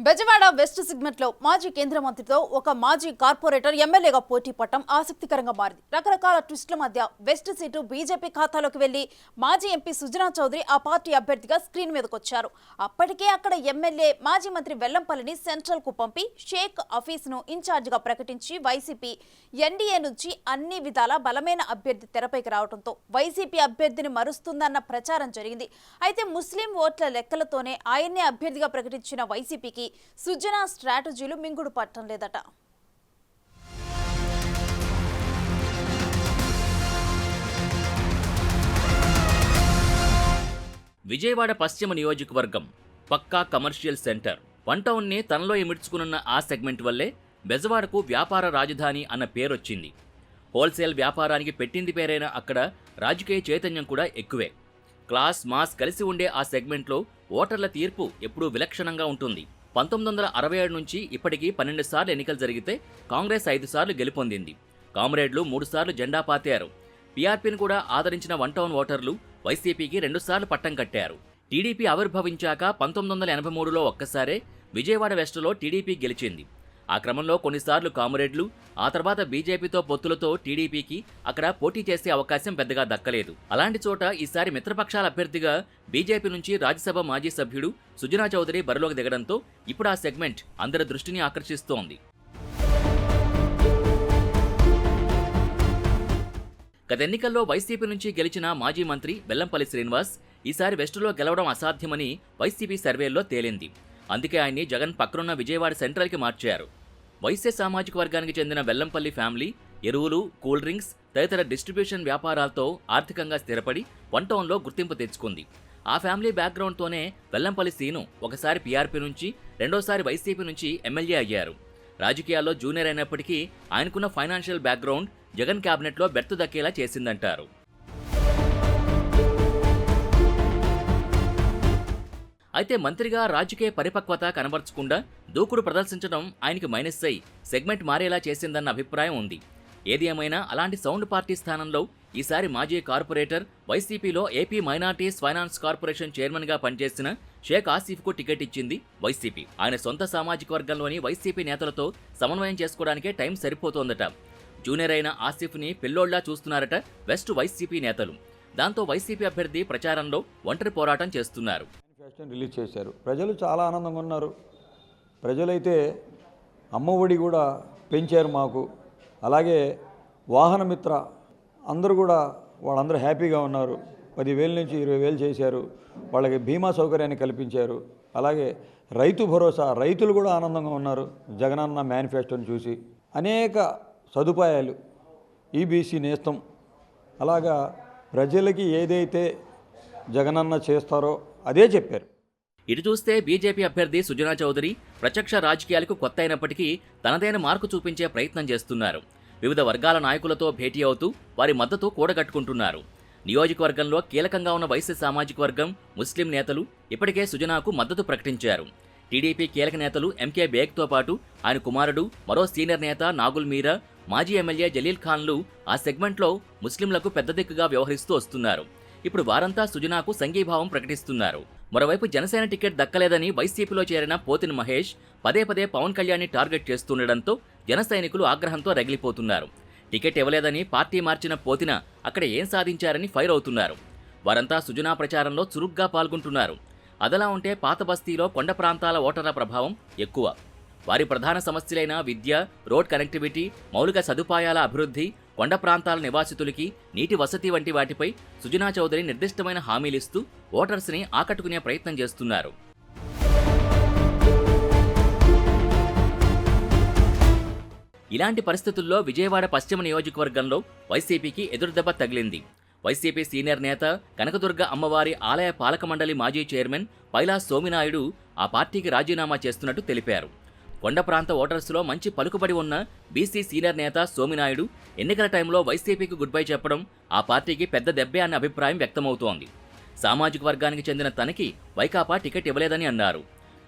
Bezawada west segment లో మాజీ కేంద్ర మంత్రితో ఒక మాజీ కార్పొరేటర్ ఎమ్మెల్యేగా పోటీ పడటం ఆసక్తికరంగా మారింది. రకరకాల ట్విస్టుల మధ్య వెస్ట్ సీటు బీజేపీ ఖాతాలోకి వెళ్లి మాజీ ఎంపీ సుజనా చౌదరి ఆ పార్టీ అభ్యర్థిగా స్క్రీన్ మీదకొచ్చారు. అప్పటికే అక్కడ ఎమ్మెల్యే మాజీ మంత్రి వెల్లంపల్లిని సెంట్రల్ కు పంపి షేక్ ఆఫీస్ ను ఇన్ఛార్జ్ గా ప్రకటించి వైసీపీ ఎన్డీఏ నుంచి అన్ని విధాల బలమైన అభ్యర్థి తెరపైకి రావడంతో వైసీపీ అభ్యర్థిని మరుస్తుందన్న ప్రచారం జరిగింది. అయితే ముస్లిం ఓట్ల లెక్కలతోనే ఆయన్నే అభ్యర్థిగా ప్రకటించిన వైసీపీకి సుజనా స్ట్రాటజీలు మింగుడు పట్టం లేదట. విజయవాడ పశ్చిమ నియోజకవర్గం పక్కా కమర్షియల్ సెంటర్. వన్ టౌన్ ని తనలో ఇమిడ్చుకున్న ఆ సెగ్మెంట్ వల్లే బెజవాడకు వ్యాపార రాజధాని అన్న పేరొచ్చింది. హోల్సేల్ వ్యాపారానికి పెట్టింది పేరైన అక్కడ రాజకీయ చైతన్యం కూడా ఎక్కువే. క్లాస్ మాస్ కలిసి ఉండే ఆ సెగ్మెంట్లో ఓటర్ల తీర్పు ఎప్పుడూ విలక్షణంగా ఉంటుంది. 1967 నుంచి ఇప్పటికీ 12 సార్లు ఎన్నికలు జరిగితే కాంగ్రెస్ 5 సార్లు గెలుపొందింది. కామ్రేడ్లు 3 సార్లు జెండా పాతారు. పీఆర్పీని కూడా ఆదరించిన వన్ టౌన్ ఓటర్లు వైసీపీకి 2 సార్లు పట్టం కట్టారు. టీడీపీ ఆవిర్భవించాక 1983లో ఒక్కసారే విజయవాడ వెస్టులో టీడీపీ గెలిచింది. ఆ క్రమంలో కొన్నిసార్లు కామ్రేడ్లు, ఆ తర్వాత బీజేపీతో పొత్తులతో టీడీపీకి అక్కడ పోటీ చేసే అవకాశం పెద్దగా దక్కలేదు. అలాంటి చోట ఈసారి మిత్రపక్షాల అభ్యర్థిగా బీజేపీ నుంచి రాజ్యసభ మాజీ సభ్యుడు సుజనా చౌదరి బరిలోకి దిగడంతో ఇప్పుడు ఆ సెగ్మెంట్ అందరి దృష్టిని ఆకర్షిస్తోంది. గత ఎన్నికల్లో వైసీపీ నుంచి గెలిచిన మాజీ మంత్రి వెల్లంపల్లి శ్రీనివాస్ ఈసారి వెస్టులో గెలవడం అసాధ్యమని వైసీపీ సర్వేల్లో తేలింది. అందుకే ఆయన్ని జగన్ పక్కనున్న విజయవాడ సెంట్రల్కి మార్చారు. వైశ్య సామాజిక వర్గానికి చెందిన వెల్లంపల్లి ఫ్యామిలీ ఎరువులు, కూల్ డ్రింక్స్ తదితర డిస్ట్రిబ్యూషన్ వ్యాపారాలతో ఆర్థికంగా స్థిరపడి వన్ టౌన్లో గుర్తింపు తెచ్చుకుంది. ఆ ఫ్యామిలీ బ్యాక్గ్రౌండ్తోనే వెల్లంపల్లి సీను ఒకసారి పీఆర్పీ నుంచి, రెండోసారి వైసీపీ నుంచి ఎమ్మెల్యే అయ్యారు. రాజకీయాల్లో జూనియర్ అయినప్పటికీ ఆయనకున్న ఫైనాన్షియల్ బ్యాక్గ్రౌండ్ జగన్ క్యాబినెట్లో బెర్తు దక్కేలా చేసిందంటారు. అయితే మంత్రిగా రాజకీయ పరిపక్వత కనబర్చకుండా దూకుడు ప్రదర్శించడం ఆయనకి మైనస్ అయి సెగ్మెంట్ మారేలా చేసిందన్న అభిప్రాయం ఉంది. ఏది ఏమైనా అలాంటి సౌండ్ పార్టీ స్థానంలో ఈసారి మాజీ కార్పొరేటర్, వైసీపీలో ఏపీ మైనార్టీస్ ఫైనాన్స్ కార్పొరేషన్ చైర్మన్గా పనిచేసిన షేక్ ఆసిఫ్కు టికెట్ ఇచ్చింది వైసీపీ. ఆయన సొంత సామాజిక వర్గంలోని వైసీపీ నేతలతో సమన్వయం చేసుకోవడానికే టైం సరిపోతోందట. జూనియర్ అయిన ఆసిఫ్ని పిల్లోళ్లా చూస్తున్నారట వెస్ట్ వైసీపీ నేతలు. దాంతో వైసీపీ అభ్యర్థి ప్రచారంలో ఒంటరి పోరాటం చేస్తున్నారు. రిలీజ్ చేశారు. ప్రజలు చాలా ఆనందంగా ఉన్నారు. ప్రజలైతే అమ్మఒడి కూడా పెంచారు మాకు. అలాగే వాహనమిత్ర అందరూ కూడా వాళ్ళందరూ హ్యాపీగా ఉన్నారు. 10,000 నుంచి 20,000 చేశారు. వాళ్ళకి బీమా సౌకర్యాన్ని కల్పించారు. అలాగే రైతు భరోసా, రైతులు కూడా ఆనందంగా ఉన్నారు జగనన్న మేనిఫెస్టోని చూసి. అనేక సదుపాయాలు, ఈబీసీ నేస్తం, అలాగా ప్రజలకి ఏదైతే జగనన్న చేస్తారో అదే చెప్పారు. ఇటు చూస్తే బీజేపీ అభ్యర్థి సుజనా చౌదరి ప్రత్యక్ష రాజకీయాలకు కొత్త అయినప్పటికీ తనదైన మార్కు చూపించే ప్రయత్నం చేస్తున్నారు. వివిధ వర్గాల నాయకులతో భేటీ అవుతూ వారి మద్దతు కూడగట్టుకుంటున్నారు. నియోజకవర్గంలో కీలకంగా ఉన్న వైశ్య సామాజిక వర్గం, ముస్లిం నేతలు ఇప్పటికే సుజనాకు మద్దతు ప్రకటించారు. టీడీపీ కీలక నేతలు ఎంకే బేగ్తో పాటు ఆయన కుమారుడు, మరో సీనియర్ నేత నాగుల్ మీరా, మాజీ ఎమ్మెల్యే జలీల్ ఖాన్లు ఆ సెగ్మెంట్లో ముస్లింలకు పెద్ద దిక్కుగా వ్యవహరిస్తూ వస్తున్నారు. ఇప్పుడు వారంతా సుజనాకు సంఘీభావం ప్రకటిస్తున్నారు. మరోవైపు జనసేన టికెట్ దక్కలేదని వైసీపీలో చేరిన పోతిన మహేష్ పదే పదే పవన్ కళ్యాణ్ని టార్గెట్ చేస్తుండటంతో జన సైనికులు ఆగ్రహంతో రగిలిపోతున్నారు. టికెట్ ఇవ్వలేదని పార్టీ మార్చిన పోతిన అక్కడ ఏం సాధించారని ఫైర్ అవుతున్నారు. వారంతా సుజనా ప్రచారంలో చురుగ్గా పాల్గొంటున్నారు. అదలా ఉంటే పాత బస్తీలో కొండ ప్రాంతాల ఓటర్ల ప్రభావం ఎక్కువ. వారి ప్రధాన సమస్యలైన విద్య, రోడ్ కనెక్టివిటీ, మౌలిక సదుపాయాల అభివృద్ధి, కొండ ప్రాంతాల నివాసితులకి నీటి వసతి వంటి వాటిపై సుజనా చౌదరి నిర్దిష్టమైన హామీలిస్తూ ఓటర్స్ని ఆకట్టుకునే ప్రయత్నం చేస్తున్నారు. ఇలాంటి పరిస్థితుల్లో విజయవాడ పశ్చిమ నియోజకవర్గంలో వైసీపీకి ఎదురుదెబ్బ తగిలింది. వైసీపీ సీనియర్ నేత, కనకదుర్గ అమ్మవారి ఆలయ పాలక మండలి మాజీ చైర్మన్ పైలా సోమినాయుడు ఆ పార్టీకి రాజీనామా చేస్తున్నట్టు తెలిపారు. కొండ ప్రాంత ఓటర్స్లో మంచి పలుకుబడి ఉన్న బీసీ సీనియర్ నేత సోమినాయుడు ఎన్నికల టైంలో వైసీపీకి గుడ్ బై చెప్పడం ఆ పార్టీకి పెద్ద దెబ్బే అన్న అభిప్రాయం వ్యక్తమవుతోంది. సామాజిక వర్గానికి చెందిన తనకి వైకాపా టికెట్ ఇవ్వలేదని అన్నారు.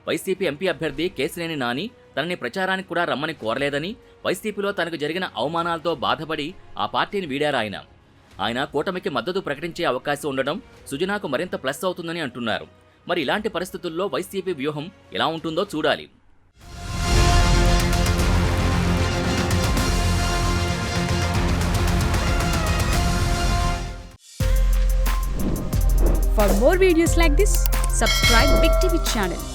వైసీపీ ఎంపీ అభ్యర్థి కేశినేని నాని తనని ప్రచారానికి కూడా రమ్మని కోరలేదని, వైసీపీలో తనకు జరిగిన అవమానాలతో బాధపడి ఆ పార్టీని వీడారాయన. ఆయన కూటమికి మద్దతు ప్రకటించే అవకాశం ఉండడం సుజనాకు మరింత ప్లస్ అవుతుందని అంటున్నారు. మరి ఇలాంటి పరిస్థితుల్లో వైసీపీ వ్యూహం ఎలా ఉంటుందో చూడాలి. For more videos like this, subscribe Big TV channel.